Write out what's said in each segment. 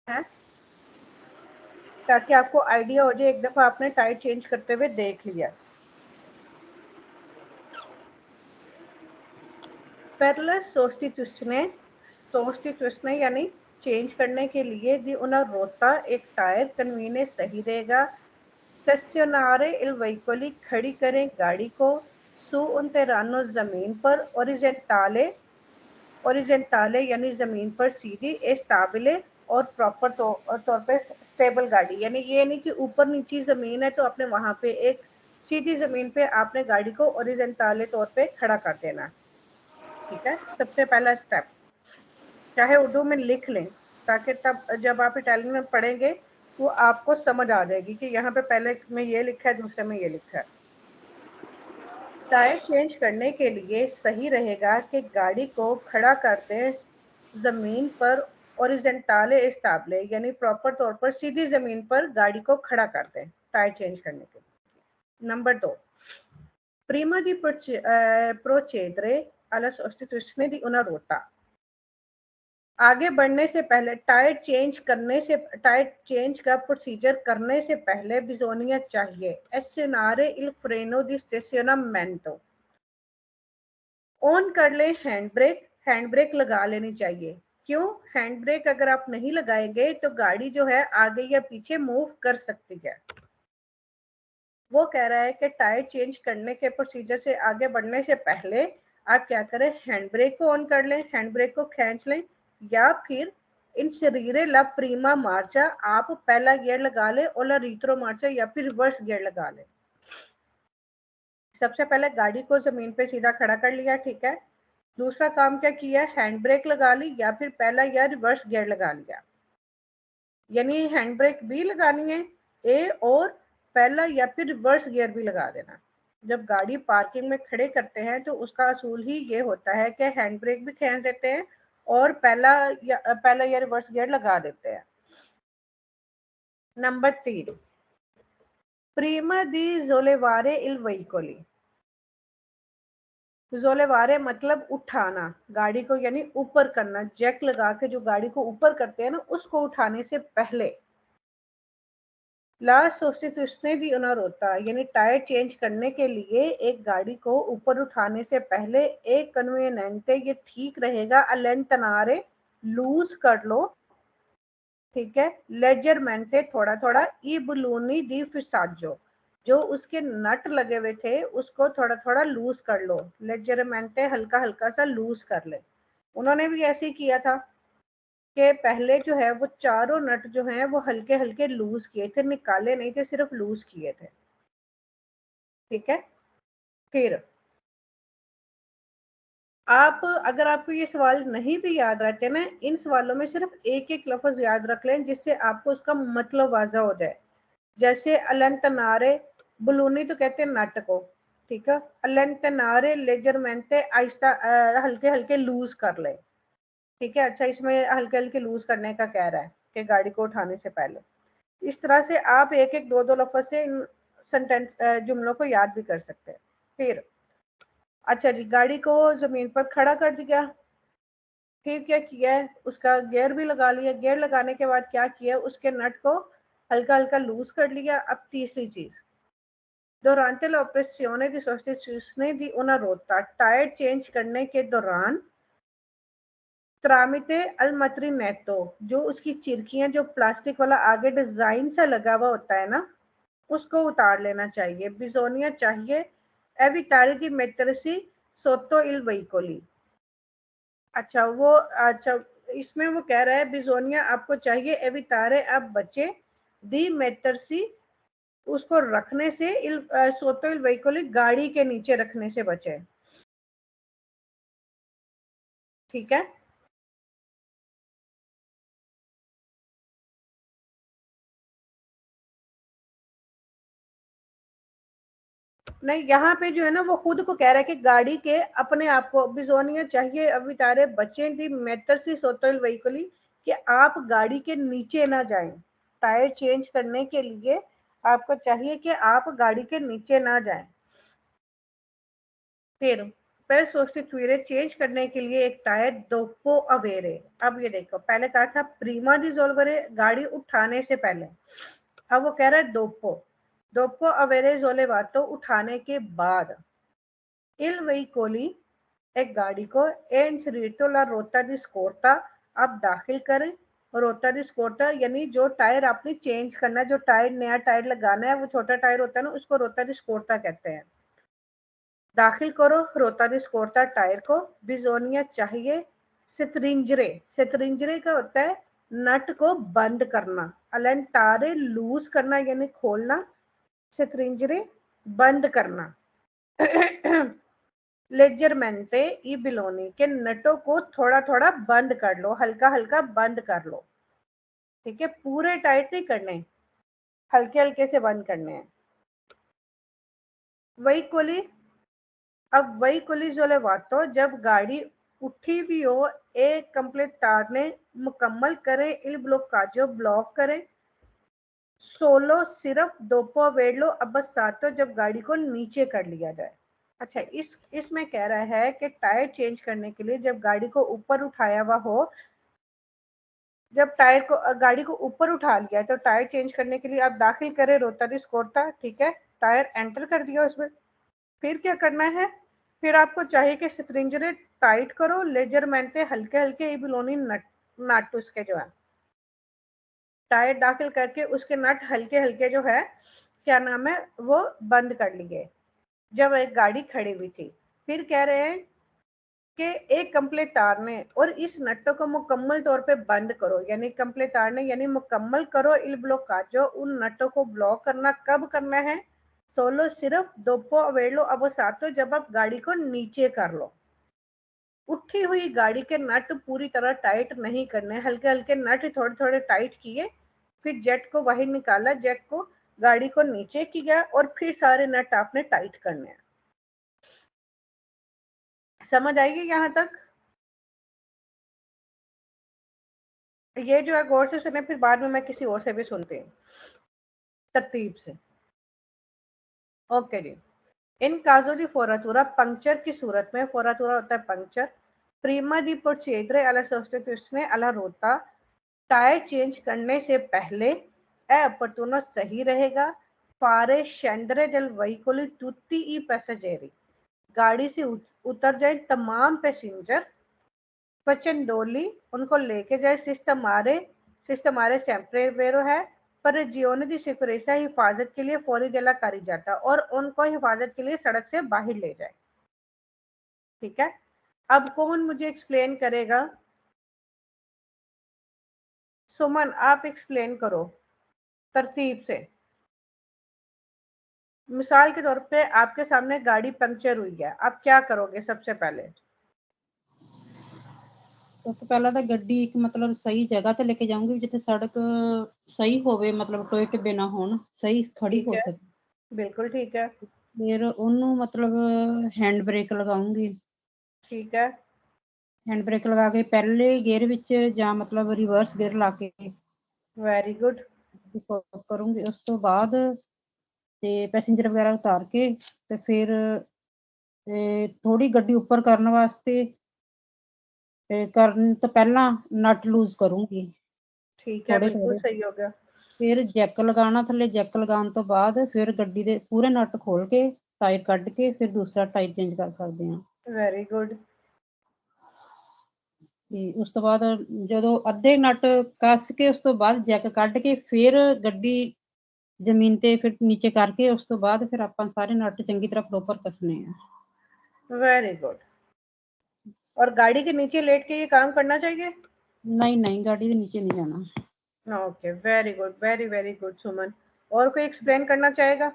है, ताकि आपको आइडिया हो जाए, एक दफा आपने टायर चेंज करते हुए देख लिया। Per la sostituzione यानी चेंज करने के लिए di una rotta एक टायर कन्वीने सही रहेगा। स्टेशनारे il veicoli खड़ी करें गाड़ी को। su un terreno जमीन पर। ओरिजेंटाले यानी जमीन पर सीधी। स्टेबले और प्रॉपर तौर पे स्टेबल गाड़ी, यानी ये नहीं कि ऊपर नीचे जमीन है तो आपने वहां पे एक सीधी जमीन पे आपने गाड़ी को ओरिजेंटाले तौर पे खड़ा कर देना। ठीक है, सबसे पहला स्टेप, चाहे उर्दू में लिख लें ताकि तब जब आप इटालियन में पढ़ेंगे तो आपको समझ आ जाएगी कि यहाँ पे पहले में ये लिखा है, दूसरे में ये लिखा है। टायर चेंज करने के लिए सही रहेगा कि गाड़ी को खड़ा कर दें जमीन पर। ओरिजेंटाले स्टेबले यानी प्रॉपर तौर पर सीधी जमीन पर गाड़ी को खड़ा कर दें टायर चेंज करने के लिए। Number 2, prima di procedere alla sostituzione di una rotta, आगे बढ़ने से पहले टायर चेंज का प्रोसीजर करने से पहले बिजोनिया चाहिए एस्योनारे इल फ्रेनो दी स्टेशनमेंटो, ऑन कर ले हैंड ब्रेक लगा लेनी चाहिए। क्यों? हैंड ब्रेक अगर आप नहीं लगाएंगे तो गाड़ी जो है आगे या पीछे मूव कर सकती है। वो कह रहा है कि टायर चेंज करने के प्रोसीजर से आगे बढ़ने से पहले आप क्या करें, हैंड ब्रेक को ऑन कर लें, हैंड ब्रेक को खींच लें, या फिर इंसरीरे ला प्रीमा मार्चा, आप पहला गियर लगा लें, और ला रीट्रो मार्चा या फिर रिवर्स गियर लगा लें। सबसे पहले गाड़ी को जमीन पे सीधा खड़ा कर लिया, ठीक है। दूसरा काम क्या किया, हैंड ब्रेक लगा ली या फिर पहला या रिवर्स गियर लगा लिया। यानी हैंड ब्रेक भी लगानी है ए, और पहला या फिर रिवर्स गियर भी लगा देना। जब गाड़ी पार्किंग में खड़े करते हैं तो उसका असूल ही ये होता है कि हैंड ब्रेक भी खींच देते हैं और पहला या रिवर्स गियर लगा देते हैं। नंबर 3, प्रीमा दी जोलेवारे इल वेहिकोली, जोलेवारे मतलब उठाना गाड़ी को, यानी ऊपर करना, जैक लगा के जो गाड़ी को ऊपर करते हैं ना, उसको उठाने से पहले ला सोस्टिट्यूशने दी ऑनर होता है, यानी टायर चेंज करने के लिए एक गाड़ी को ऊपर उठाने से पहले एक कन्वीनियंटे, ये ठीक रहेगा अलेंटनारे, लूज कर लो, ठीक है, लेजरमेंटे थोड़ा थोड़ा, ई बुलूनी दी फिसाजो, जो उसके नट लगे हुए थे उसको थोड़ा थोड़ा लूज कर लो, लेजरमेंटे हल्का हल्का सा लूज कर ले। उन्होंने भी ऐसे ही किया था कि पहले जो है वो चारों नट जो हैं वो हल्के हल्के लूज किए थे, निकाले नहीं थे, सिर्फ लूज किए थे। ठीक है, फिर आप, अगर आपको ये सवाल नहीं भी याद रहते ना, इन सवालों में सिर्फ एक एक लफ्ज याद रख लें जिससे आपको उसका मतलब वाजा हो जाए। जैसे अलंतनारे, बलूनी तो कहते हैं नट को, ठीक है। अलंतनारे लेजरमेंटे आहिस्ता हल्के हल्के लूज कर ले, ठीक है। अच्छा, इसमें हल्के हल्के लूज करने का कह रहा है कि गाड़ी को उठाने से पहले। इस तरह से आप एक एक दो दो लफ्ज से इन सेंटेंस जुमलों को याद भी कर सकते हैं। फिर अच्छा जी, गाड़ी को जमीन पर खड़ा कर दिया, फिर क्या किया है, उसका गियर भी लगा लिया, गियर लगाने के बाद क्या किया, उसके नट को हल्का हल्का लूज कर लिया। अब तीसरी चीज, durante l'operazione di sostituzione di una rotta, tyre change करने के दौरान त्रामिते अलमत्री नेतो, जो उसकी चिरकियां, जो प्लास्टिक वाला आगे डिजाइन सा लगा हुआ होता है ना, उसको उतार लेना चाहिए। बिजोनिया चाहिए एविटारी दी मेटरसी सोतो इल वेहिकोली। अच्छा वो, अच्छा, इसमें वो कह रहा है बिजोनिया आपको चाहिए एविटारे, आप बचे, दी मेटरसी उसको रखने से, सोतो इल वेहिकोली गाड़ी के नीचे रखने से बचे। ठीक है, नहीं यहाँ पे जो है ना वो खुद को कह रहा है कि गाड़ी के अपने आप को बिजोनिया चाहिए अविटारे बच्चे दी मेटर सी सोतल वहीकली, कि आप गाड़ी के नीचे ना जाएं। टायर चेंज करने के लिए आपको चाहिए कि आप गाड़ी के नीचे ना जाएं। फिर per sostituire चेंज करने के लिए एक टायर dopo avere। अब ये देखो, पहले कहा था prima di risolvere, गाड़ी उठाने से पहले, अब वो कह रहा है dopo avere sollevato, उठाने के बाद। il veicoli, एक गाड़ी को, e inserito la ruota di scorta, आप दाखिल करें रोता दी स्कोटा, यानी जो टायर आपने चेंज करना है, जो टायर नया टायर लगाना है, वो छोटा टायर होता है ना, उसको रोता दी स्कोटा कहते हैं। दाखिल करो रोता दी स्कोटा टायर को। बिजोनिया चाहिए। सितरिंजरे का होता है नट को बंद करना। अलेंटारे लूज करना यानी खोलना, सितरिंजरे बंद करना। लेजरमेंटे ई बिलोनी के नटों को थोड़ा थोड़ा बंद कर लो, हल्का हल्का बंद कर लो, ठीक है, पूरे टाइट नहीं करने, हल्के हल्के से बंद करने हैं। वही कोली, अब वही कोली जोले वातो, जब गाड़ी उठी भी हो, एक कंप्लीट तार ने मुकम्मल करे, इल ब्लॉकाजो ब्लॉक करे, सोलो सिर्फ दोपो वेड़लो अब सातो, जब गाड़ी को नीचे कर लिया जाए। अच्छा, इसमें कह रहा है कि टायर चेंज करने के लिए जब गाड़ी को ऊपर उठाया हुआ हो, जब टायर को गाड़ी को ऊपर उठा लिया तो टायर चेंज करने के लिए आप दाखिल करें रोतारी स्कोरता, ठीक है, टायर एंटर कर दिया उसमें। फिर क्या करना है, फिर आपको चाहिए कि स्ट्रिंजरे टाइट करो, लेजरमेंटे हल्के हल्के बिलोनी नट उसके जो है टायर दाखिल करके उसके नट हल्के हल्के जो है क्या नाम है वो बंद कर लिए जब एक गाड़ी खड़ी हुई थी। फिर कह रहे हैं कि एक कंप्लीट तार ने और इस नट्टों को मुकम्मल तौर पे बंद करो, यानी कंप्लीट तार ने यानी मुकम्मल करो इल ब्लॉकाजो, उन नट्टों को ब्लॉक करना। कब करना है, सोलो सिर्फ दोपो अवेलो अब सातो, जब आप गाड़ी को नीचे कर लो। उठी हुई गाड़ी के नट पूरी तरह टाइट नहीं करने, हल्के हल्के नट थोड़े थोड़े टाइट किए, फिर जेट को वही निकाला, जेट को गाड़ी को नीचे किया और फिर सारे नट आपने टाइट करने हैं। समझ आएगी यहाँ तक? ये जो है गौर से सुने, फिर बाद में मैं किसी और से भी सुनती हूँ तरतीब से। ओके जी। इन काजो दी फोरातुरा, पंक्चर की सूरत में, फोरातुरा होता है पंक्चर, प्रीमा दी प्रोसीजरे अला सब्स्टिट्यूशने अला रोता, टायर चेंज करने से पहले ए अपॉर्चुनो सही रहेगा, फारे शेंडरे डेल व्हीकल तुत्ती ई पैसेंजरी, गाड़ी से उतर जाए तमाम पैसेंजर, पचंडोली उनको लेके जाए, सिस्टमारे sempre वेरो है, पर जियोन दी सिक्योरिटी हिफाजत के लिए फौरी दिला करी जाता, और उनको हिफाजत के लिए सड़क से बाहर ले जाए। ठीक है, अब कौन मुझे एक्सप्लेन करेगा? सुमन, आप एक्सप्लेन करो तरतीब से। मिसाल के तौर पे आपके सामने गाड़ी पंक्चर हुई है, आप क्या करोगे सबसे पहले? तो पहला तो गड्डी एक मतलब सही जगह ते लेके जाऊंगी जिथे सड़क सही होवे, मतलब टोए टिब्बे ना होन, सही खड़ी ठीक हो है, सके। बिल्कुल ठीक है। फिर ओनू मतलब हैंड ब्रेक लगाऊंगी। ठीक है, हैंड ब्रेक लगा के पहले गियर विच ਜਾਂ मतलब रिवर्स गियर ला के वेरी गुड। स्टॉप करूंगी। उस तो बाद ਤੇ ਪੈਸੇਂਜਰ ਵਗੈਰਾ ਉਤਾਰ ਕੇ ਤੇ ਫਿਰ ਥੋੜੀ ਗੱਡੀ ਉੱਪਰ ਕਰਨ ਵਾਸਤੇ ਕਰਨ ਤੋਂ ਪਹਿਲਾਂ ਨਟ ਲੂਜ਼ ਕਰੂੰਗੀ ठीक है, ਥੋੜੇ बिल्कुल ਥੋੜੇ। सही हो गया। ਫਿਰ ਜੈਕ ਲਗਾਉਣਾ, ਥੱਲੇ ਜੈਕ ਲਗਾਉਣ ਤੋਂ ਬਾਅਦ ਫਿਰ ਗੱਡੀ ਦੇ ਪੂਰੇ ਨਟ ਖੋਲ ਕੇ ਟਾਇਰ ਕੱਢ ਕੇ ਫਿਰ ਦੂਸਰਾ ਟਾਇਰ ਚੇਂਜ ਕਰ ਸਕਦੇ ਹਾਂ। Very good. ਤੇ ਉਸ ਤੋਂ ਬਾਅਦ ਜਦੋਂ ਅੱਧੇ ਨਟ ਕੱਸ ਕੇ ਉਸ ਤੋਂ ਬਾਅਦ ਜੈਕ ਕੱਢ ਕੇ ਫਿਰ ਗੱਡੀ ਜ਼ਮੀਨ ਤੇ ਫਿਰ ਨੀਚੇ ਕਰਕੇ ਉਸ ਤੋਂ ਬਾਅਦ ਫਿਰ ਆਪਾਂ ਸਾਰੇ ਨਟ ਚੰਗੀ ਤਰ੍ਹਾਂ ਪ੍ਰੋਪਰ ਕੱਸਣੇ ਆ। Very good. और गाड़ी के नीचे लेट के ये काम करना चाहिए? नहीं नहीं, गाड़ी के नीचे नहीं जाना। Okay, very good, very very good Suman. और कोई एक्सप्लेन करना चाहेगा?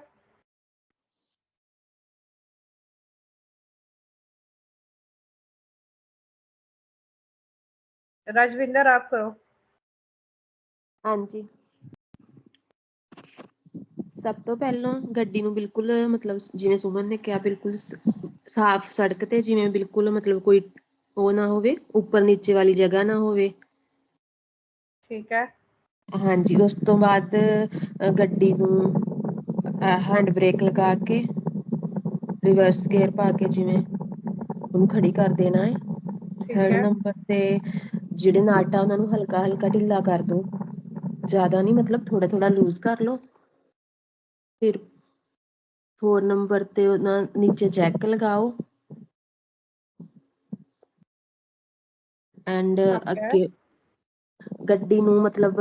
राजविंदर, आप करो। हाँ जी, सब तो पहला गड्डी नूं बिल्कुल मतलब जिवें सुमन ने कहा बिल्कुल साफ सड़क ते जिवें बिल्कुल मतलब कोई वो ना होवे, ऊपर नीचे वाली जगह ना होवे। ठीक है, हाँ जी, उस तो बाद गड्डी नूं हैंड ब्रेक लगा के रिवर्स गियर पा के जिवें ਉਹਨੂੰ ਖੜੀ ਕਰ ਦੇਣਾ ਹੈ। ठीक ਥਰਡ है। ਨੰਬਰ ਤੇ ਜਿਹੜੇ ਨਟ ਆ ਉਹਨਾਂ ਨੂੰ ਹਲਕਾ ਹਲਕਾ ਢਿੱਲਾ ਕਰ ਦੋ, ਜ਼ਿਆਦਾ ਨਹੀਂ, ਮਤਲਬ ਥੋੜਾ ਥੋੜਾ ਲੂਜ਼ ਕਰ ਲਓ। ਫਿਰ 4 ਨੰਬਰ ਤੇ ਉਹਨਾਂ ਨੀਚੇ ਜੈਕ ਲਗਾਓ ਐਂਡ ओके। ਅੱਗੇ ਗੱਡੀ ਨੂੰ ਮਤਲਬ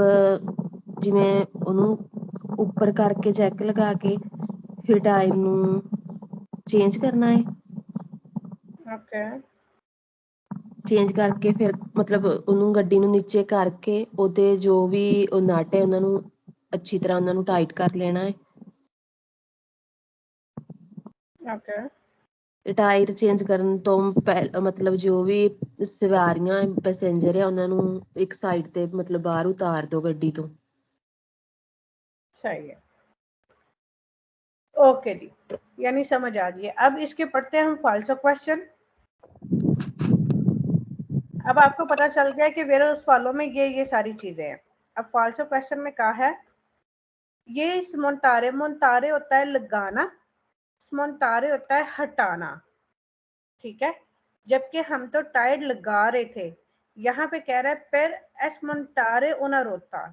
ਜਿਵੇਂ ਉਹਨੂੰ ਉੱਪਰ ਕਰਕੇ ਜੈਕ ਲਗਾ ਕੇ ਫਿਰ ਟਾਇਰ ਨੂੰ ਚੇਂਜ ਕਰਨਾ ਹੈ। ओके। ਚੇਂਜ ਕਰਕੇ ਫਿਰ ਮਤਲਬ ਉਹਨੂੰ ਗੱਡੀ ਨੂੰ ਨੀਚੇ ਕਰਕੇ ਉਹਦੇ ਜੋ ਵੀ ਉਹ ਨਟ ਹੈ ਉਹਨਾਂ ਨੂੰ ਅੱਛੀ ਤਰ੍ਹਾਂ ਉਹਨਾਂ ਨੂੰ ਟਾਈਟ ਕਰ ਲੈਣਾ ਹੈ। ओके। ਤੇ ਟਾਇਰ ਚੇਂਜ ਕਰਨ ਤੋਂ ਮਤਲਬ ਜੋ ਵੀ ਸਵਾਰੀਆਂ ਪੈਸੇਂਜਰ ਆ ਉਹਨਾਂ ਨੂੰ ਇੱਕ ਸਾਈਡ ਤੇ ਮਤਲਬ ਬਾਹਰ ਉਤਾਰ ਦੋ ਗੱਡੀ ਤੋਂ। सही है। ओके जी, यानी समझ आ गई। अब इसके पढ़ते हैं हम फाल्सो क्वेश्चन। अब आपको पता चल गया कि वेर उस वालों में ये सारी चीजें हैं। अब फाल्सो क्वेश्चन में कहा है ये स्मोंटारे, मोंटारे होता है लगाना, स्मोंटारे होता है हटाना, ठीक है। जबकि हम तो टायर लगा रहे थे, यहाँ पे कह रहा है पर एस्मोंटारे उना रोता,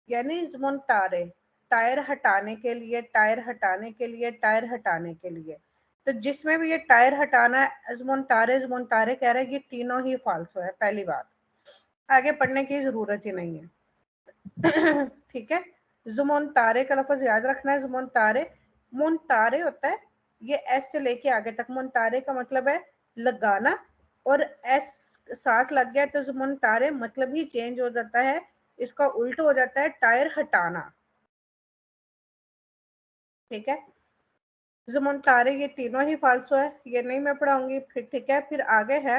यानी स्मोंटारे टायर हटाने के लिए, टायर हटाने के लिए, टायर हटाने के लिए। तो जिसमें भी ये टायर हटाना है ज़्मोंटारे कह रहे हैं, ये तीनों ही फाल्सो है। पहली बात, आगे पढ़ने की जरूरत ही नहीं है। ठीक है, ज़्मोंटारे का लफ्ज याद रखना है। ज़्मोंटारे, मोंटारे होता है ये एस से लेके आगे तक, मोंटारे का मतलब है लगाना, और एस साथ लग गया तो ज़्मोंटारे मतलब ही चेंज हो जाता है, इसका उल्ट हो जाता है टायर हटाना, ठीक है। ज़्मोंटारे ये तीनों ही फाल्सो है, ये नहीं मैं पढ़ाऊंगी फिर, ठीक है। फिर आगे है,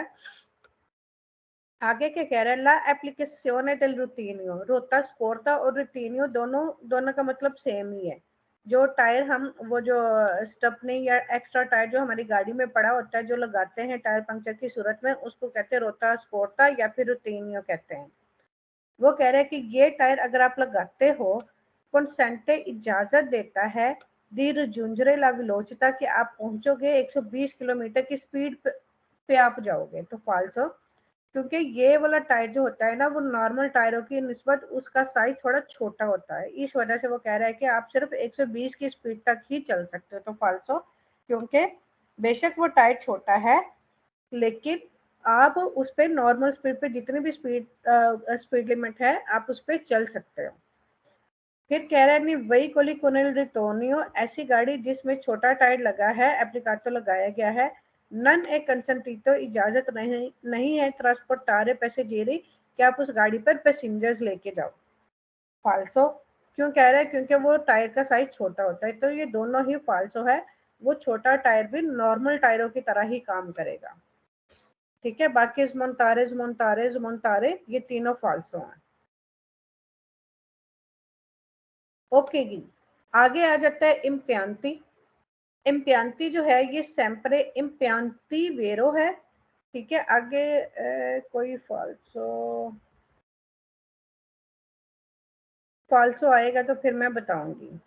आगे क्या कह रहा है, ला एप्लीकेशियोने del rutinio, रोता स्कोरता और रुटीनियो दोनों का मतलब सेम ही है। जो टायर हम वो जो स्टपनी या एक्स्ट्रा टायर जो हमारी गाड़ी में पड़ा होता है, जो लगाते हैं टायर पंक्चर की सूरत में, उसको कहते हैं रोता स्कोरता या फिर रुटीनियो कहते हैं। वो कह रहे हैं कि ये टायर अगर आप लगाते हो, कंसेंटे इजाजत देता है दी रजूंजरे ला वेलोसिटा कि आप पहुंचोगे 120 किलोमीटर की स्पीड पे आप जाओगे, तो फाल्सो, क्योंकि ये वाला टायर जो होता है ना, वो नॉर्मल टायरों की निस्बत उसका साइज थोड़ा छोटा होता है, इस वजह से वो कह रहा है कि आप सिर्फ 120 की स्पीड तक ही चल सकते हो। तो फाल्सो, क्योंकि बेशक वो टायर छोटा है, लेकिन आप उस पर नॉर्मल स्पीड पे जितनी भी स्पीड लिमिट है आप उस पर चल सकते हो। फिर कह रहा है नहीं वही कोली कोनेल रिटोनियो, ऐसी गाड़ी जिसमें छोटा टायर लगा है, एप्लीकातो लगाया गया है, नन ए कंसेंटीतो इजाजत नहीं है ट्रांसपोर्टारे पैसेंजरी कि आप उस गाड़ी पर पैसेंजर्स लेके जाओ। फाल्सो, क्यों कह रहा है, क्योंकि वो टायर का साइज छोटा होता है, तो ये दोनों ही फाल्सो है। वो छोटा टायर भी नॉर्मल टायरों की तरह ही काम करेगा, ठीक है। बाकी ज़्मोंटारे ये तीनों फाल्सो हैं। ओके जी, आगे आ जाता है इम्पियांती। इम्पियांती जो है ये सेम्परे इम्पियांती वेरो है, ठीक है। आगे कोई फाल्सो आएगा तो फिर मैं बताऊंगी।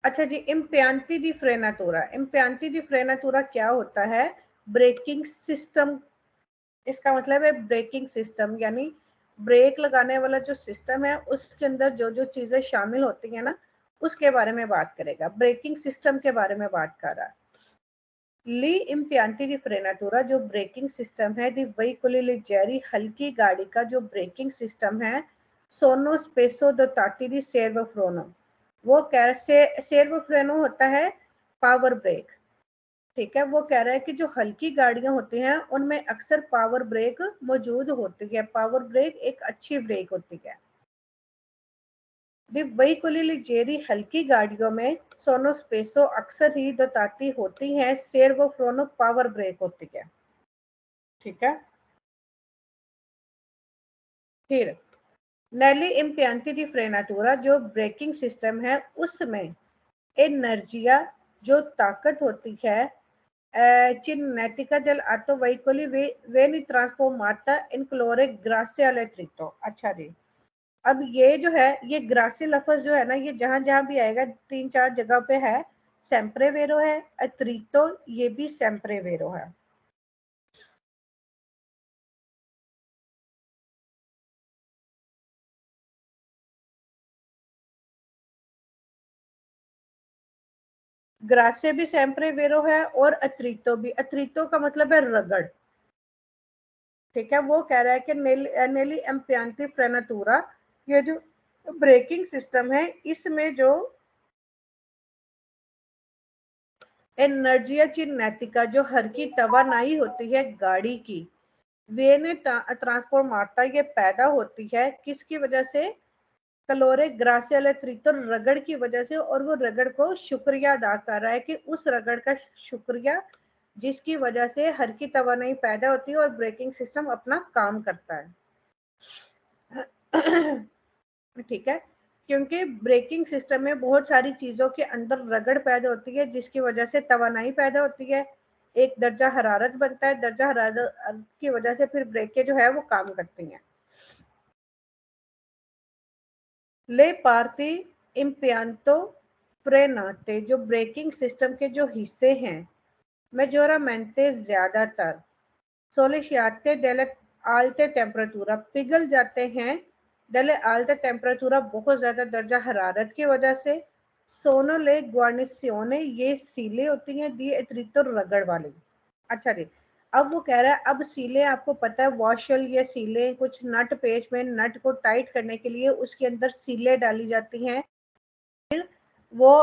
अच्छा जी, इम्पियांती दी फ्रेनातुरा, इम्पियांती दी फ्रेनातुरा क्या होता है, ब्रेकिंग सिस्टम, इसका मतलब है ब्रेकिंग सिस्टम, यानी ब्रेक लगाने वाला जो सिस्टम है उसके अंदर जो जो चीजें शामिल होती हैं ना, उसके बारे में बात करेगा, ब्रेकिंग सिस्टम के बारे में बात कर रहा है। ली इम्पियांती दी फ्रेनातुरा जो ब्रेकिंग सिस्टम है, दी वेहिकोली लेggeri हल्की गाड़ी का जो ब्रेकिंग सिस्टम है, सोनो स्पेसो दोताती दी सेर्वोफ्रेनो, वो कैसे सेर्वोफ्रेनो होता है पावर ब्रेक, ठीक है। वो कह रहा है कि जो हल्की गाड़ियां होती हैं उनमें अक्सर पावर ब्रेक मौजूद होती है, पावर ब्रेक एक अच्छी ब्रेक होती है। वेहिकोली लेggeri हल्की गाड़ियों में सोनो स्पेसो अक्सर ही दोताती होती हैं, सेर्वोफ्रेनो पावर ब्रेक होती है, ठीक है। फिर नेली इम्पियांती दी फ्रेनातुरा जो ब्रेकिंग सिस्टम है उसमें एनर्जिया जो ताकत होती है, cinetica del atto veicoli viene trasformata in colore grazie all'attrito। अच्छा जी, अब ये जो है, ये ग्रासी लफ्ज जो है ना, ये जहां जहां भी आएगा 3-4 जगह पे है, sempre vero है, attrito ये भी sempre vero है। ग्रासे भी sempre vero है और attrito भी। attrito का मतलब है रगड़, ठीक है। वो कह रहा है कि नेली एम्पियांती फ्रेनातुरा, ये जो ब्रेकिंग सिस्टम है इसमें जो एनर्जिया चिनेटिका जो हर की तवानाई होती है गाड़ी की, वे ने ट्रांसफॉर्माटा ये पैदा होती है किसकी वजह से? कलोरे ग्रासियल अत्रितो रगड़ की वजह से। और वो रगड़ को शुक्रिया अदा कर रहा है कि उस रगड़ का शुक्रिया जिसकी वजह से हर की तवानाई पैदा होती है और ब्रेकिंग सिस्टम अपना काम करता है। ठीक है, क्योंकि ब्रेकिंग सिस्टम में बहुत सारी चीजों के अंदर रगड़ पैदा होती है जिसकी वजह से तवानाई पैदा होती है, एक दर्जा हरारत बनता है, दर्जा हरारत की वजह से फिर ब्रेकें जो है वो काम करती हैं। ले पार्टी इम्पियांतो फ्रेनाते, जो ब्रेकिंग सिस्टम के जो हिस्से हैं, मेजोरामेंटे ज्यादातर, सोलिशियाते डेले आल्टे टेम्परेचरा पिघल जाते हैं, डेले आल्टे टेम्परेचरा बहुत ज्यादा दर्जा हरारत की वजह से, सोनो ले गुआर्निसियोने ये सीले होती हैं दी एट्रितो रगड़ वाली। अच्छा जी, अब वो कह रहा है अब सीले आपको पता है वॉशल या सीले कुछ नट पेज में नट को टाइट करने के लिए उसके अंदर सीले डाली जाती हैं, वो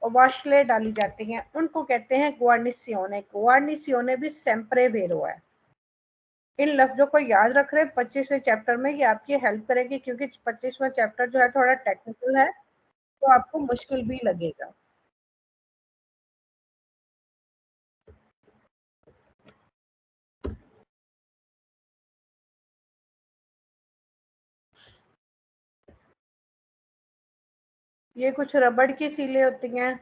वॉशले डाली जाती हैं, उनको कहते हैं गुआर्निसियोने। गुआर्निसियोने भी सेम्प्रे वेरो है। इन लफ्जों को याद रख रहे 25वें चैप्टर में, ये आपकी हेल्प करेगी क्योंकि 25वां चैप्टर जो है थोड़ा टेक्निकल है तो आपको मुश्किल भी लगेगा। ये कुछ रबड़ की सीलें होती हैं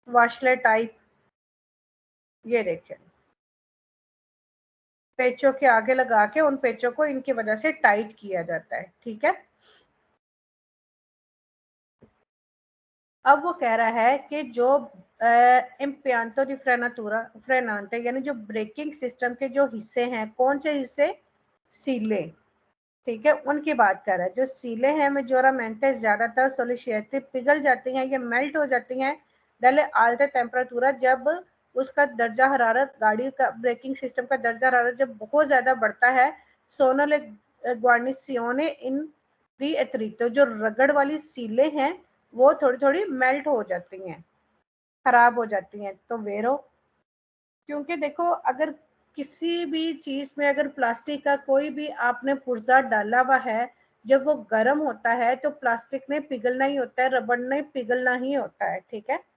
वॉशले टाइप, ये देखें पेचों के आगे लगा के उन पेचों को इनकी वजह से टाइट किया जाता है, ठीक है। अब वो कह रहा है कि जो इम्पियांतो दी फ्रेनाते यानी जो ब्रेकिंग सिस्टम के जो हिस्से हैं, कौन से हिस्से? सीले, ठीक है, उनकी बात कर रहा है। जो सीले हैं मेजोरामेंटे ज्यादातर सोलिशियती पिघल जाती हैं, ये मेल्ट हो जाती हैं डेले आल्टे टेम्परेचरा, जब उसका दर्जा हरारत गाड़ी का ब्रेकिंग सिस्टम का दर्जा हरारत जब बहुत ज्यादा बढ़ता है, सोनल गुआर्निसियोने इन दी एत्रितो, जो रगड़ वाली सीले हैं वो थोड़ी थोड़ी मेल्ट हो जाती हैं, खराब हो जाती हैं। तो वेरो, क्योंकि देखो अगर किसी भी चीज में अगर प्लास्टिक का कोई भी आपने पुर्जा डाला हुआ है, जब वो गर्म होता है तो प्लास्टिक ने पिघलना ही होता है, रबड़ ने पिघलना ही होता है, ठीक है।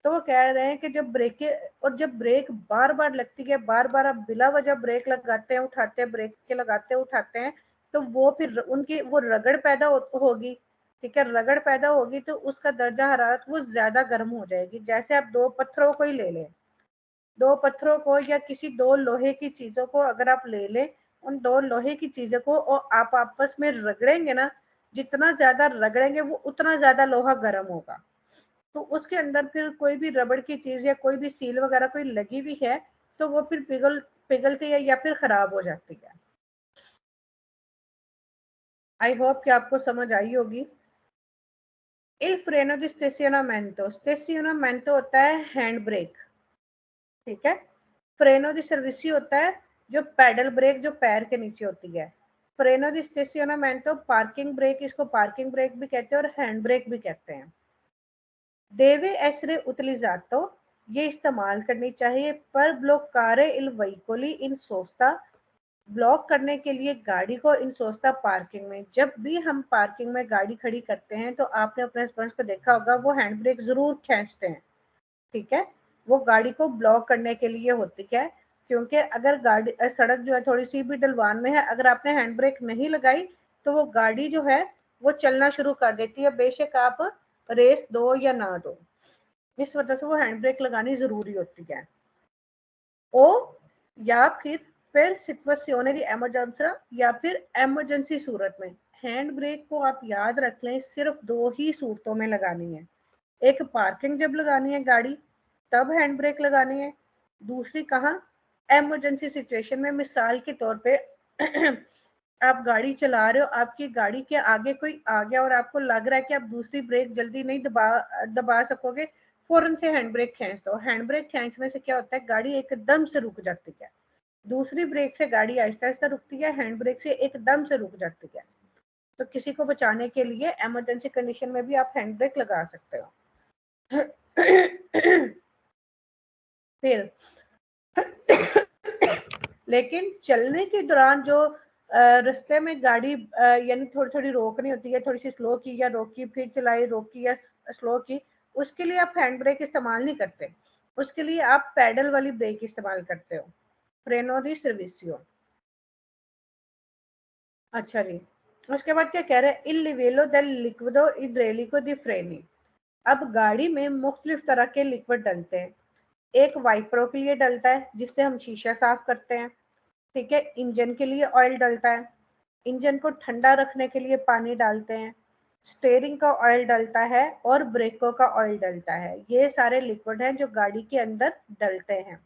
तो वो कह रहे हैं कि जब ब्रेक और जब ब्रेक बार बार लगती है, बार बार आप बिला वजह ब्रेक लगाते हैं उठाते हैं, ब्रेक के लगाते हैं उठाते हैं, तो वो फिर उनकी वो रगड़ पैदा होगी, ठीक है। रगड़ पैदा होगी तो उसका दर्जा हरारत वो ज्यादा गर्म हो जाएगी। जैसे आप दो पत्थरों को ही ले लें, दो पत्थरों को या किसी दो लोहे की चीजों को अगर आप ले लें, उन दो लोहे की चीजों को और आप आपस में रगड़ेंगे ना, जितना ज्यादा रगड़ेंगे वो उतना ज्यादा लोहा गर्म होगा। तो उसके अंदर फिर कोई भी रबड़ की चीज या कोई भी सील वगैरह कोई लगी हुई है तो वो फिर पिघलती है या फिर खराब हो जाती है। आई होप कि आपको समझ आई होगी। इल फ्रेनो दी स्टेशनमेंटो होता है हैंड ब्रेक, ठीक है। फ्रेनो दी सर्विसी होता है जो पैडल ब्रेक जो पैर के नीचे होती है। फ्रेनो दी स्टेशनमेंटो पार्किंग ब्रेक, इसको पार्किंग ब्रेक भी कहते हैं और हैंड ब्रेक भी कहते हैं। देवे एसरे उतलिजातो, ये इस्तेमाल करनी चाहिए पर ब्लॉकारे इल वहीकोली इन सोस्ता, ब्लॉक करने के लिए गाड़ी को इन सोस्ता पार्किंग में। जब भी हम पार्किंग में गाड़ी खड़ी करते हैं तो आपने अपने हस्बैंड को देखा होगा वो हैंड ब्रेक जरूर खींचते हैं, ठीक है। वो गाड़ी को ब्लॉक करने के लिए होती है, क्योंकि अगर गाड़ी सड़क जो है थोड़ी सी भी ढलवान में है, अगर आपने हैंड ब्रेक नहीं लगाई तो वो गाड़ी जो है वो चलना शुरू कर देती है, बेशक आप रेस दो या ना दो। इस वजह से वो हैंड ब्रेक लगानी जरूरी होती है। ओ या फिर सिचुएशने दी इमरजेंसी, या फिर इमरजेंसी सूरत में हैंड ब्रेक को आप याद रख लें सिर्फ दो ही सूरतों में लगानी है। एक पार्किंग जब लगानी है गाड़ी तब हैंड ब्रेक लगानी है, दूसरी कहाँ, एमरजेंसी सिचुएशन में। मिसाल के तौर पे आप गाड़ी चला रहे हो, आपकी गाड़ी के आगे कोई आ गया और आपको लग रहा है कि आप दूसरी ब्रेक जल्दी नहीं दबा सकोगे, फौरन से हैंड ब्रेक खींच दो। हैंड ब्रेक खींचने से क्या होता है, गाड़ी एकदम से रुक जाती है। दूसरी ब्रेक से गाड़ी आहिस्ता आहिस्ता रुकती है, हैंड ब्रेक से एकदम से रुक जाती है। तो किसी को बचाने के लिए इमरजेंसी कंडीशन में भी आप हैंड ब्रेक लगा सकते हो। फिर लेकिन चलने के दौरान जो रास्ते में गाड़ी यानी थोड़ी थोड़ी रोकनी होती है, थोड़ी सी स्लो की या रोकी, फिर चलाई, रोकी या स्लो की, उसके लिए आप हैंड ब्रेक इस्तेमाल नहीं करते, उसके लिए आप पैडल वाली ब्रेक इस्तेमाल करते हो, फ्रेनो दी सर्विसियो। अच्छा जी, उसके बाद क्या कह रहे हैं, इल लिवेलो del liquido idraulico di freni। अब गाड़ी में मुख्तलिफ तरह के लिक्विड डलते हैं। एक वाइपरों के लिए डलता है जिससे हम शीशा साफ करते हैं, ठीक है। इंजन के लिए ऑयल डलता है, इंजन को ठंडा रखने के लिए पानी डालते हैं। स्टीयरिंग का ऑयल डलता है और ब्रेकों का ऑयल डलता है। ये सारे लिक्विड हैं जो गाड़ी के अंदर डलते हैं।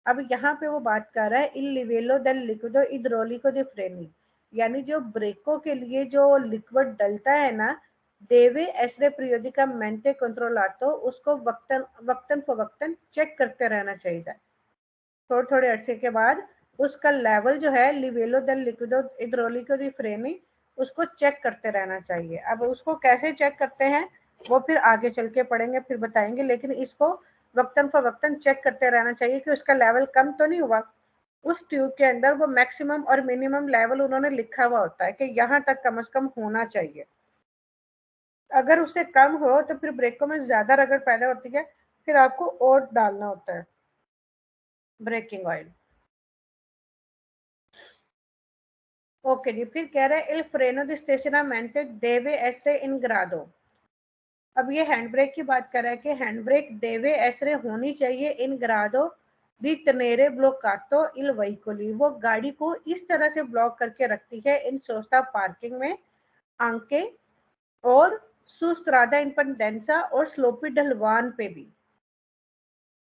अब यहाँ पे वो बात कर रहा है इल लिवेलो del liquido idraulico di freni, यानी जो ब्रेकों के लिए जो लिक्विड डलता है ना, देवे एसरे periodicamente controlato, उसको वक्तन फवक्तन चेक करते रहना चाहिए। थोड़े थोड़े अरसे के बाद उसका लेवल जो है लिवेलो del liquido idraulico di freni, उसको चेक करते रहना चाहिए। अब उसको कैसे चेक करते हैं वो फिर आगे चल के पढ़ेंगे, फिर बताएंगे, लेकिन इसको वक्तन फवक्तन चेक करते रहना चाहिए कि उसका लेवल कम तो नहीं हुआ। उस ट्यूब के अंदर वो मैक्सिमम और मिनिमम लेवल उन्होंने लिखा हुआ होता है कि यहाँ तक कम से कम होना चाहिए। अगर उससे कम हो तो फिर ब्रेकों में ज्यादा रगड़ पैदा होती है, फिर आपको और डालना होता है ब्रेकिंग ऑयल। ओके जी, फिर कह रहे हैं इल फ्रेनो द स्टेशनमेंट देवे एस्टे इन ग्राडो। अब ये हैंड ब्रेक की बात कर रहा है कि हैंड ब्रेक देवे एसरे होनी चाहिए इन ग्राडो दी तनेरे ब्लॉकातो इल वहीकोली। वो गाड़ी को इस तरह से ब्लॉक करके रखती है इन सोस्ता पार्किंग में, आंके और सुस्त्रादा इन पंडेंसा और स्लोपी ढलवान पे भी।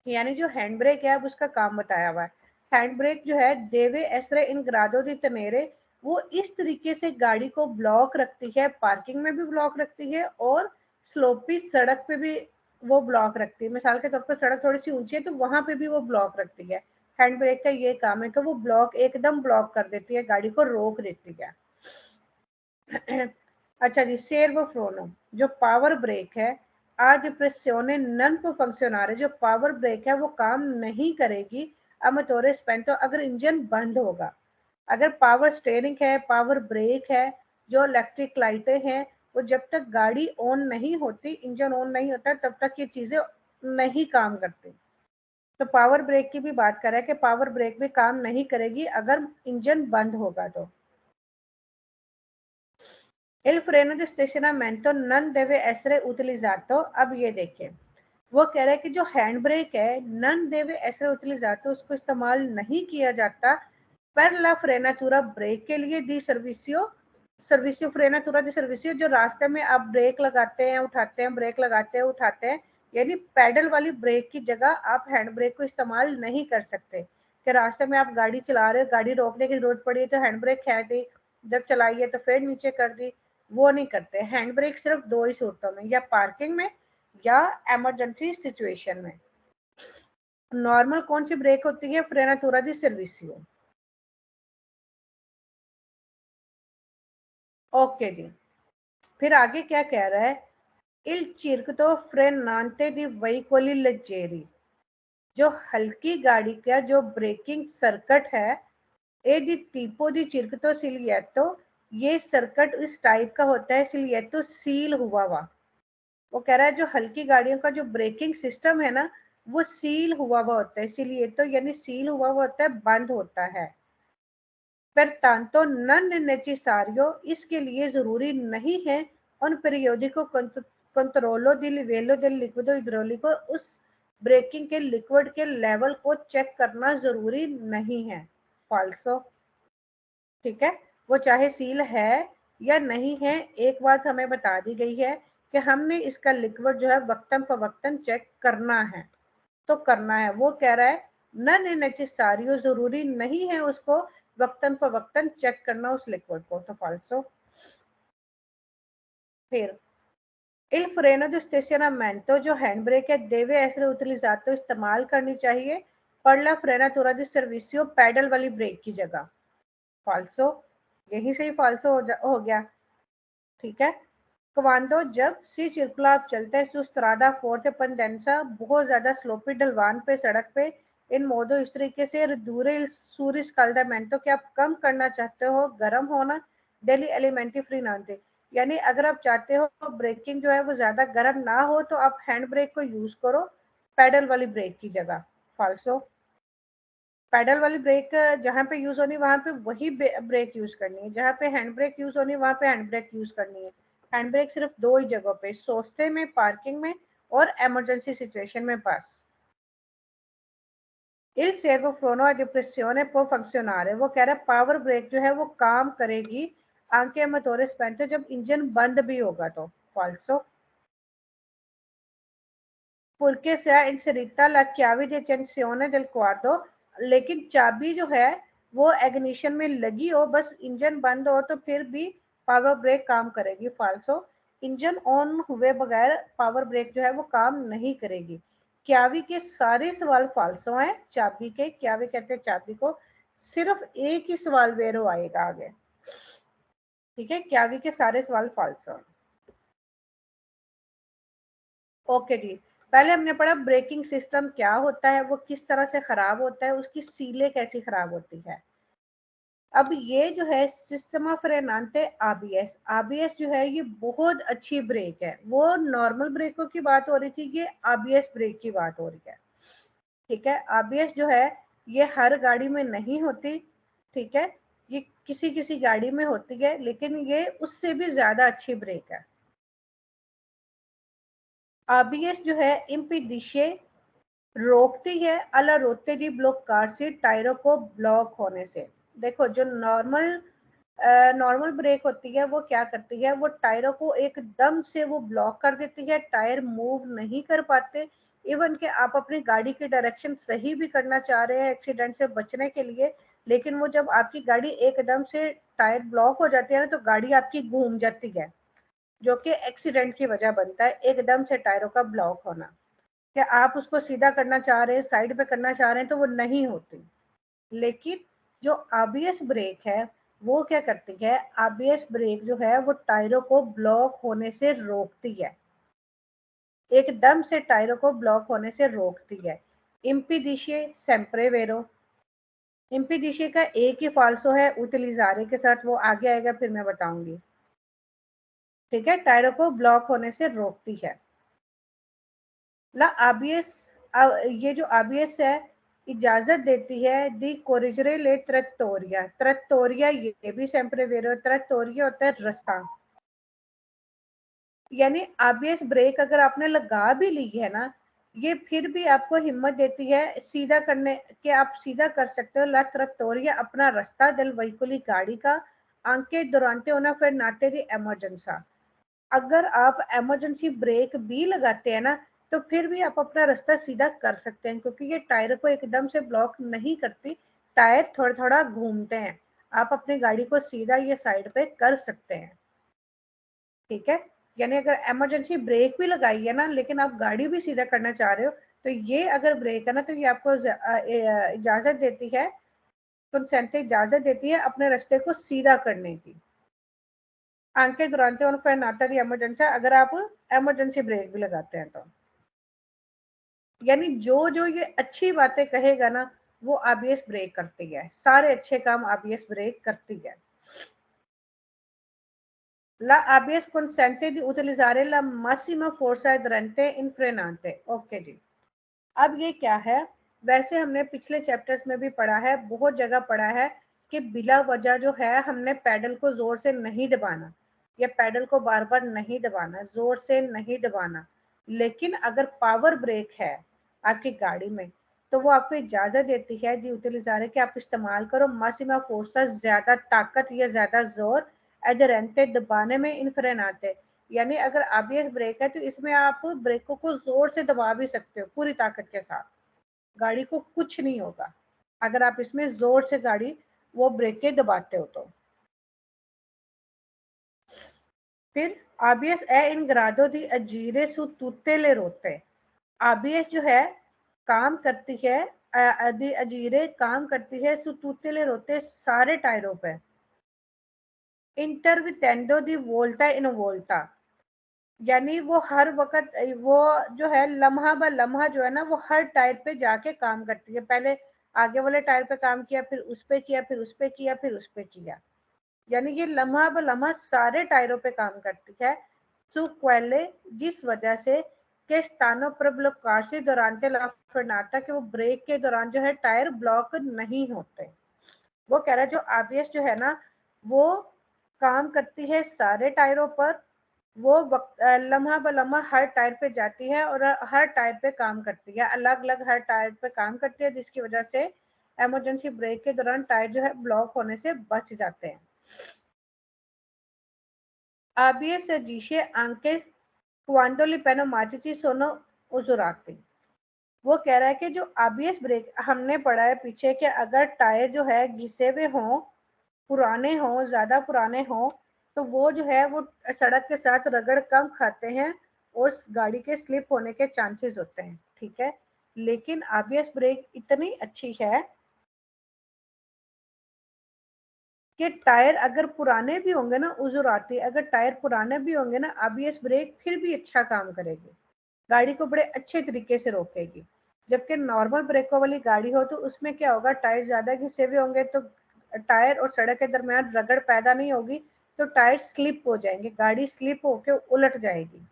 यानी जो हैंड ब्रेक है अब उसका काम बताया हुआ है। हैंड ब्रेक जो है देवे एसरे इन ग्राडो दी तनेरे, वो इस तरीके से गाड़ी को ब्लॉक रखती है, पार्किंग में भी ब्लॉक रखती है और स्लोपी सड़क पे भी वो ब्लॉक रखती है। मिसाल के तौर पर सड़क थोड़ी सी ऊंची है तो वहां पे भी वो ब्लॉक रखती है। हैंड ब्रेक का ये काम है कि वो ब्लॉक एकदम ब्लॉक कर देती है, गाड़ी को रोक देती है। अच्छा जी, सेर्वो फ्रोनो जो पावर ब्रेक है, आज प्रेसियोने नन पर फंक्शनर है, जो पावर ब्रेक है वो काम नहीं करेगी अमतोरे स्पेंटो अगर इंजन बंद होगा। अगर पावर स्टीयरिंग है, पावर ब्रेक है, जो इलेक्ट्रिक लाइटें हैं, वो जब तक गाड़ी ऑन नहीं होती, इंजन ऑन नहीं होता, तब तक ये चीजें नहीं काम करती। तो पावर ब्रेक की भी बात कर रहा है कि पावर ब्रेक भी काम नहीं करेगी अगर इंजन बंद होगा तो। Il freno di estacionamiento non deve essere utilizzato। अब ये देखिए, वो कह रहा है कि जो हैंड ब्रेक है नन देवे essere utilizzato, उसको इस्तेमाल नहीं किया जाता per la frenatura ब्रेक के लिए दी सर्विसियो, सर्विसियो फ्रेनातुरा दी सर्विसियो, जो रास्ते में आप ब्रेक लगाते हैं उठाते हैं, ब्रेक लगाते हैं उठाते हैं, यानी पैडल वाली ब्रेक की जगह आप हैंड ब्रेक को इस्तेमाल नहीं कर सकते। कि रास्ते में आप गाड़ी चला रहे हो, गाड़ी रोकने की जरूरत पड़ी तो हैंड ब्रेक खींच दी, जब चलाई है तो फिर नीचे कर दी, वो नहीं करते। हैंड ब्रेक सिर्फ दो ही सूरतों में, या पार्किंग में या इमरजेंसी सिचुएशन में। नॉर्मल कौन सी ब्रेक होती है, फ्रेनातुरा दी सर्विसियो। ओके जी, फिर आगे क्या कह रहा है, il circuito frenante di veicoli leggeri, जो हल्की गाड़ी का जो ब्रेकिंग सर्किट है, ए डी टीपो दी चिरकतो सिलिएटो, ये सर्किट इस टाइप का होता है, सिलिएटो सील हुआ हुआ। वो कह रहा है जो हल्की गाड़ियों का जो ब्रेकिंग सिस्टम है ना, वो सील हुआ हुआ होता है, सिलिएटो यानी सील हुआ हुआ होता है, बंद होता है। परतांतो non è necessario, इसके लिए जरूरी नहीं है उन periodico controllo di livello del liquido idraulico, उस ब्रेकिंग के लिक्विड के लेवल को चेक करना जरूरी नहीं है। फाल्सो, ठीक है, वो चाहे सील है या नहीं है, एक बात हमें बता दी गई है कि हमने इसका लिक्विड जो है वक्तन फवक्तन चेक करना है, तो करना है। वो कह रहा है नन नेसेसारियो, जरूरी नहीं है उसको वक्तन फवक्तन चेक करना उस लिक्विड को, तो फाल्सो। फिर इल फ्रेनो दो स्टेशनमेंटो, जो हैंड ब्रेक है देवे ऐसे उतलिजातो इस्तेमाल करनी चाहिए पर ला फ्रेनातुरा दी सर्विसियो, पैडल वाली ब्रेक की जगह, फाल्सो। यही सही फाल्सो हो गया, ठीक है। क्वांडो, जब सी चिरकुला आप चलते हैं सुस्त्रादा फोर्थ पंडेंसा, बहुत ज्यादा स्लोपी ढलवान पे सड़क पे, इन मोदो इस तरीके से दूरे सूर्य स्काल्डामेंटो कि आप कम करना चाहते हो गर्म होना, डेली एलिमेंटी फ्री नानते, यानी अगर आप चाहते हो ब्रेकिंग जो है वो ज्यादा गर्म ना हो तो आप हैंड ब्रेक को यूज करो पैडल वाली ब्रेक की जगह, फाल्सो। पैडल वाली ब्रेक जहाँ पे यूज होनी वहां पे वही ब्रेक यूज करनी है, जहाँ पे हैंड ब्रेक यूज होनी वहां पे हैंड ब्रेक यूज करनी है। हैंड ब्रेक सिर्फ दो ही जगहों पे, सोस्ते में, पार्किंग में और इमरजेंसी सिचुएशन में पास। इल सेर्वो फ्रोनो डिप्रेसियोने पो फंक्शनारे, वो कह रहा है पावर ब्रेक जो है वो काम करेगी आंके मोटोरे स्पेंटो, जब इंजन बंद भी होगा तो, फाल्सो। पुरके से इंसरिता ला chiavi di accensione del quadro, लेकिन चाबी जो है वो एग्निशन में लगी हो, बस इंजन बंद हो तो फिर भी पावर ब्रेक काम करेगी, फाल्सो। इंजन ऑन हुए बगैर पावर ब्रेक जो है वो काम नहीं करेगी। क्यावी के सारे सवाल फाल्सो हैं, चाबी के, क्यावी कहते हैं चाबी को, सिर्फ एक ही सवाल वेरो आएगा आगे, ठीक है। क्यावी के सारे सवाल फाल्सो हैं। ओके जी, पहले हमने पढ़ा ब्रेकिंग सिस्टम क्या होता है, वो किस तरह से खराब होता है, उसकी सीलें कैसी खराब होती है। अब ये जो है सिस्टम ऑफ रेनांते आबीएस, आबीएस जो है ये बहुत अच्छी ब्रेक है। वो नॉर्मल ब्रेकों की बात हो रही थी, ये आबीएस ब्रेक की बात हो रही है, ठीक है। आबीएस जो है ये हर गाड़ी में नहीं होती, ठीक है, ये किसी किसी गाड़ी में होती है, लेकिन ये उससे भी ज्यादा अच्छी ब्रेक है। आबीएस जो है इम्पीडिशे रोकती है अला रोकते दी ब्लॉक कार से टायरों को ब्लॉक होने से। देखो जो नॉर्मल ब्रेक होती है वो क्या करती है, वो टायरों को एकदम से वो ब्लॉक कर देती है, टायर मूव नहीं कर पाते। इवन कि आप अपनी गाड़ी की डायरेक्शन सही भी करना चाह रहे हैं एक्सीडेंट से बचने के लिए, लेकिन वो जब आपकी गाड़ी एकदम से टायर ब्लॉक हो जाती है ना तो गाड़ी आपकी घूम जाती है, जो कि एक्सीडेंट की वजह बनता है एकदम से टायरों का ब्लॉक होना। कि आप उसको सीधा करना चाह रहे हैं, साइड पे करना चाह रहे हैं तो वो नहीं होती। लेकिन जो आबीएस ब्रेक है वो क्या करती है, आबीएस ब्रेक जो है वो टायरों को ब्लॉक होने से रोकती है, एकदम से टायरों को ब्लॉक होने से रोकती है। इम्पीडिशे सेम्प्रे वेरो, इम्पीडिशे का एक ही फाल्सो है उतलिजारे के साथ, वो आगे आएगा फिर मैं बताऊंगी, ठीक है। टायरों को ब्लॉक होने से रोकती है। ला आबीएस, ये जो आबीएस है इजाजत देती है दी कोरिजरे ले त्रैक्टोरिया, त्रैक्टोरिया ये भी सेम्प्रेवेरो, त्रैक्टोरिया होता है रास्ता, यानी आबीएस ब्रेक अगर आपने लगा भी ली है ना, ये फिर भी आपको हिम्मत देती है सीधा करने के, आप सीधा कर सकते हो ला त्रैक्टोरिया अपना रास्ता दल वहीकुली गाड़ी का, आंके दुरानते होना फिर नाते दी इमरजेंसा। अगर आप इमरजेंसी ब्रेक भी लगाते हैं ना तो फिर भी आप अपना रास्ता सीधा कर सकते हैं, क्योंकि ये टायर को एकदम से ब्लॉक नहीं करती, टायर थोड़ा थोड़ा घूमते हैं, आप अपनी गाड़ी को सीधा ये साइड पे कर सकते हैं, ठीक है। यानी अगर इमरजेंसी ब्रेक भी लगाई है ना लेकिन आप गाड़ी भी सीधा करना चाह रहे हो तो ये अगर ब्रेक है ना तो ये आपको इजाजत देती है, कंसेंट इजाजत देती है अपने रास्ते को सीधा करने की। आंखें दुरानते और फिर नाता दी इमरजेंसी, अगर आप इमरजेंसी ब्रेक भी लगाते हैं तो, यानी जो जो ये अच्छी बातें कहेगा ना वो आबीएस ब्रेक करती है, सारे अच्छे काम आबीएस ब्रेक करती है। La ABS consente di utilizzare la massima forza durante in frenante, okay जी। अब ये क्या है, वैसे हमने पिछले चैप्टर्स में भी पढ़ा है, बहुत जगह पढ़ा है कि बिला वजह जो है हमने पैडल को जोर से नहीं दबाना, या पैडल को बार बार नहीं दबाना, जोर से नहीं दबाना। लेकिन अगर पावर ब्रेक है आपकी गाड़ी में तो वो आपको इजाजत देती है दी उतलिजारे कि आप इस्तेमाल करो मासिमा फोर्सा, ज्यादा ताकत या ज्यादा जोर एडरेंटे दबाने में, इन फ्रेनाते यानी अगर ABS ब्रेक है तो इसमें आप ब्रेकों को जोर से दबा भी सकते हो पूरी ताकत के साथ, गाड़ी को कुछ नहीं होगा अगर आप इसमें जोर से गाड़ी वो ब्रेकें दबाते हो तो। फिर ABS è in grado di agire su tutte le rotte। ABS जो है काम करती है दी अजीरे काम करती है su tutte le rotte सारे टायरों पे। intervitendo di volta in volta यानी वो हर वक्त वो जो है लम्हा ब लम्हा जो है ना वो हर टायर पे जाके काम करती है। पहले आगे वाले टायर पे काम किया, फिर उस पे किया, फिर उस पे किया, फिर उस पे किया, यानी ये लम्हा ब लम्हा सारे टायरों पे काम करती है। su quelle जिस वजह से के स्थानों पर ब्लॉकार्सी durante la frenata कि वो ब्रेक के दौरान जो है टायर ब्लॉक नहीं होते। वो कह रहा है जो ABS जो है ना वो काम करती है सारे टायरों पर, वो लम्हा ब लम्हा हर टायर पे जाती है और हर टायर पे काम करती है, अलग अलग हर टायर पे काम करती है, जिसकी वजह से इमरजेंसी ब्रेक के दौरान टायर जो है ब्लॉक होने से बच जाते हैं। ABS agisce anche quando li pneumatici sono usurati। वो कह रहा है कि जो ABS ब्रेक हमने पढ़ा है पीछे कि अगर टायर जो है घिसे हुए हों, पुराने हों, ज्यादा पुराने हों, तो वो जो है वो सड़क के साथ रगड़ कम खाते हैं और गाड़ी के स्लिप होने के चांसेस होते हैं, ठीक है। लेकिन ABS ब्रेक इतनी अच्छी है कि टायर अगर पुराने भी होंगे ना उजुराती, अगर टायर पुराने भी होंगे ना ABS ब्रेक फिर भी अच्छा काम करेगी, गाड़ी को बड़े अच्छे तरीके से रोकेगी। जबकि नॉर्मल ब्रेकों वाली गाड़ी हो तो उसमें क्या होगा, टायर ज्यादा घिसे हुए होंगे तो टायर और सड़क के दरमियान रगड़ पैदा नहीं होगी, तो टायर स्लिप हो जाएंगे, गाड़ी स्लिप होकर उलट जाएगी।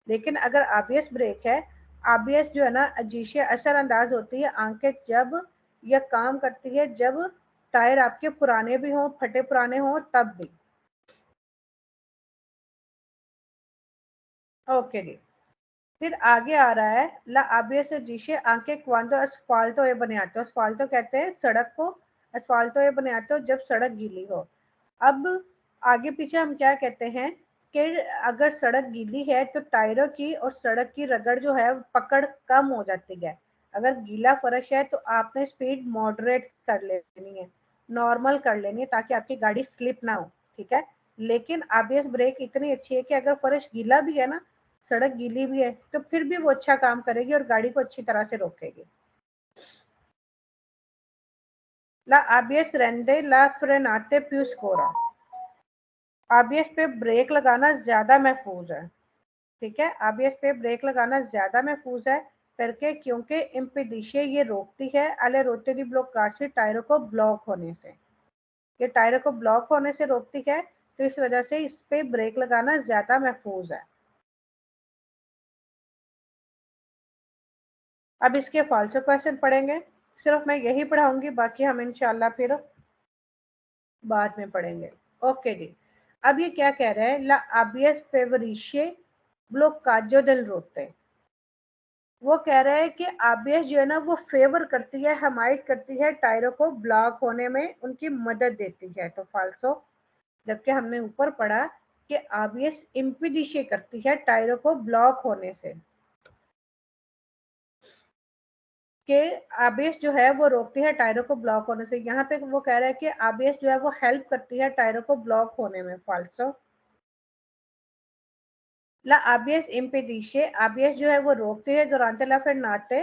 लेकिन अगर ABS ब्रेक है, ABS जो है ना अजीशे असरअंदाज होती है आंखें जब यह काम करती है जब टायर आपके पुराने भी हों, फटे पुराने हों, तब भी। ओके जी। फिर आगे आ रहा है ला ABS agisce anche quando asfalto è bagnato। asfalto कहते हैं सड़क को, asfalto è bagnato जब सड़क गीली हो। अब आगे पीछे हम क्या कहते हैं कि अगर सड़क गीली है तो टायरों की और सड़क की रगड़ जो है पकड़ कम हो जाती है। अगर गीला फर्श है तो आपने स्पीड मॉडरेट कर लेनी है, नॉर्मल कर लेनी है, ताकि आपकी गाड़ी स्लिप ना हो, ठीक है। लेकिन ABS ब्रेक इतनी अच्छी है कि अगर फर्श गीला भी है ना, सड़क गीली भी है, तो फिर भी वो अच्छा काम करेगी और गाड़ी को अच्छी तरह से रोकेगी। ला ABS rende la frenate più scura। ABS पे ब्रेक लगाना ज्यादा महफूज है, ठीक है। ABS पे ब्रेक लगाना ज्यादा महफूज है करके क्योंकि इम्पीडिशे ये रोकती है अले रोते दी ब्लॉकार्सी टायरों को ब्लॉक होने से, ये टायरों को ब्लॉक होने से रोकती है, तो इस वजह से इस पे ब्रेक लगाना ज्यादा महफूज है। अब इसके फालसो क्वेश्चन पढ़ेंगे, सिर्फ मैं यही पढ़ाऊंगी, बाकी हम इंशाल्लाह फिर बाद में पढ़ेंगे। ओके जी। अब ये क्या कह रहा है, ला ABS favorisce bloccaggio del rotte। वो कह रहा है कि ABS जो है ना वो फेवर करती है, हमायत करती है टायरों को ब्लॉक होने में, उनकी मदद देती है, तो फाल्सो। जबकि हमने ऊपर पढ़ा कि ABS impedisce करती है टायरों को ब्लॉक होने से, कि ABS जो है वो रोकती है टायरों को ब्लॉक होने से। यहाँ पे वो कह रहा है कि ABS जो है वो हेल्प करती है टायरों को ब्लॉक होने में, फाल्सो। ला ABS impedisce, ABS जो है वो रोकती है durante la frenata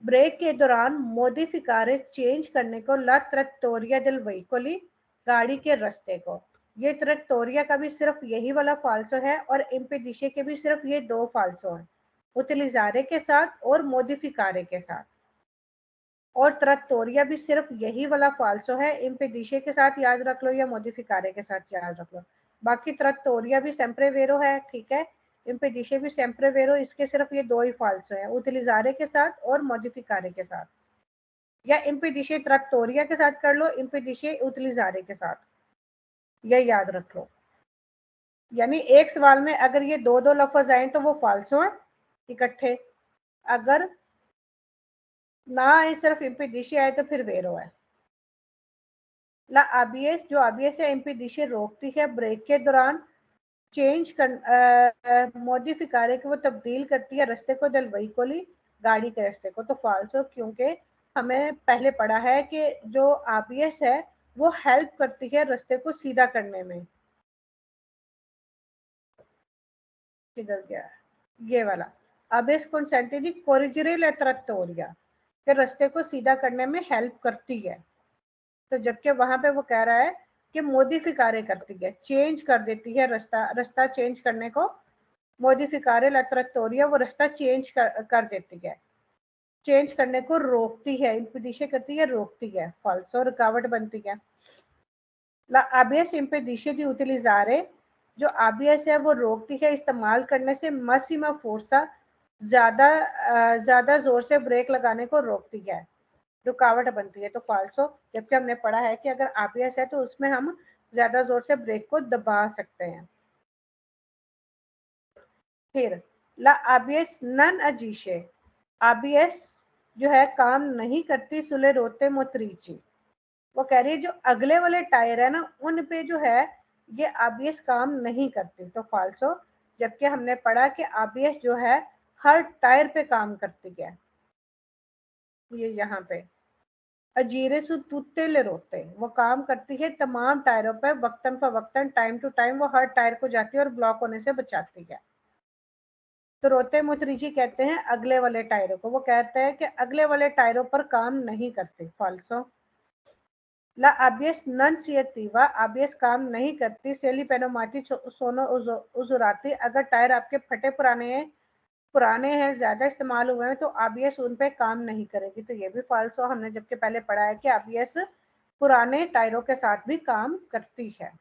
ब्रेक के दौरान मोडिफिकारे चेंज करने को, ला ट्रैक्टोरिया del veicoli गाड़ी के रास्ते को। ये ट्रैक्टोरिया का भी सिर्फ यही वाला फाल्सो है और इम्पेडिशे के भी सिर्फ ये दो फाल्सो हैं, उतलिजारे के साथ और मोडिफिकारे के साथ। और ट्रैक्टोरिया भी सिर्फ यही वाला फाल्सो है, इम्पेडिशे के साथ याद रख लो या मोडिफिकारे के साथ याद रख लो। बाकी ट्रैक्टोरिया भी सेम्प्रेवेरो है, ठीक है। इम्पेडिशे भी सेम्प्रेवेरो, इसके सिर्फ ये दो ही फाल्सो है, उतलिजारे के साथ और मोडिफिकारे के साथ। या इम्पेडिशे ट्रैक्टोरिया के साथ कर लो, इम्पेडिशे उतलिजारे के साथ, यह याद रख लो। यानी एक सवाल में अगर ये दो दो लफ्ज आए तो वो फाल्सो है इकट्ठे, अगर ना आए सिर्फ इम्पेडिशे आए तो फिर वेरो है। ला ABS जो ABS है इम्पेडिशे रोकती है ब्रेक के दौरान चेंज कर मॉडिफिकारे को वो तब्दील करती है रास्ते को दल वहीकोली गाड़ी के रास्ते को। तो फॉल्स हो, क्योंकि हमें पहले पढ़ा है कि जो आबीएस है वो हेल्प करती है रास्ते को सीधा करने में। किधर गया ये वाला, आबीएस consente di correggere la trattoria, कि रास्ते को सीधा करने में हेल्प करती है। तो जबकि वहां पे वो कह रहा है कि मॉडिफिकारे करती है, चेंज कर देती है रास्ता चेंज करने को। मॉडिफिकारे ला trattoria, वो रास्ता चेंज कर देती है, चेंज करने को रोकती है, impedisce करती है, रोकती है। फॉल्सो, रुकावट बनती है। ला ABS impedisce di utilizzare, जो ABS है वो रोकती है इस्तेमाल करने से massima forza, ज्यादा जोर से ब्रेक लगाने को रोकती है, रुकावट बनती है। तो फॉल्सो, जबकि हमने पढ़ा है कि अगर ABS है तो उसमें हम ज्यादा जोर से ब्रेक को दबा सकते हैं। फिर ला ABS non agisce, ABS जो है काम नहीं करती सुले रोते मोत्रीची। वो कह रही है जो अगले वाले टायर है ना उन पे जो है ये ABS काम नहीं करती। तो फॉल्सो, जबकि हमने पढ़ा कि ABS जो है हर टायर पे काम करती है। ये यहाँ पे अजीरे सु तुत्ते ले रोते, वो काम करती है तमाम टायरों पर वक्तन फवक्तन, टाइम टू टाइम वो हर टायर को जाती है और ब्लॉक होने से बचाती है। तो रोते मुतरीजी कहते हैं अगले वाले टायरों को, वो कहते हैं कि अगले वाले टायरों पर काम नहीं करते। फॉल्सो, ला ABS non si attiva, ABS काम नहीं करती सेली पेनोमाटी सोनो उजुराती, अगर टायर आपके फटे पुराने हैं, ज्यादा इस्तेमाल हुए हैं तो ABS उन पे काम नहीं करेगी। तो ये भी फॉल्सो, हमने जबकि पहले पढ़ा है कि ABS पुराने टायरों के साथ भी काम करती है।